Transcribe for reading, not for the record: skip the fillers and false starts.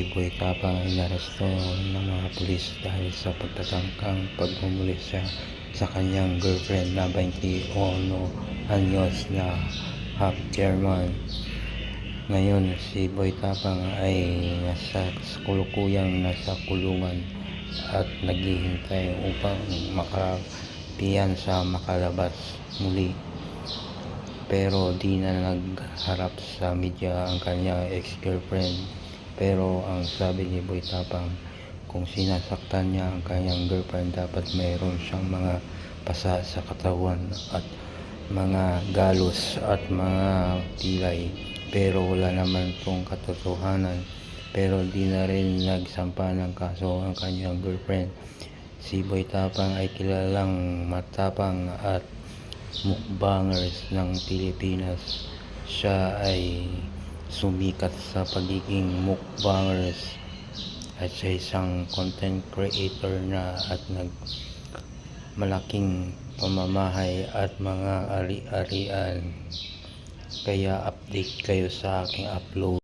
Boy Tapang ay inaresto ng mga pulis dahil sa pagtatangkang pagmumuli siya sa kanyang girlfriend na 21 anyos na half German. Ngayon si Boy Tapang ay nasa kulukuyang nasa kulungan at naghihintay upang makapiyansa makalabas muli. Pero di na nagharap sa media ang kanyang ex-girlfriend. Pero ang sabi ni Boy Tapang, kung sinasaktan niya ang kanyang girlfriend, dapat mayroon siyang mga pasa sa katawan at mga galos at mga pilay. Pero wala naman itong katotohanan. Pero di na rin nagsampa ng kaso ang kanyang girlfriend. Si Boy Tapang ay kilalang matapang at mukbangers ng Pilipinas. Siya ay sumikat sa pagiging mukbangers at siya isang content creator na at malaking pamamahay at mga ari-arian. Kaya update kayo sa aking upload.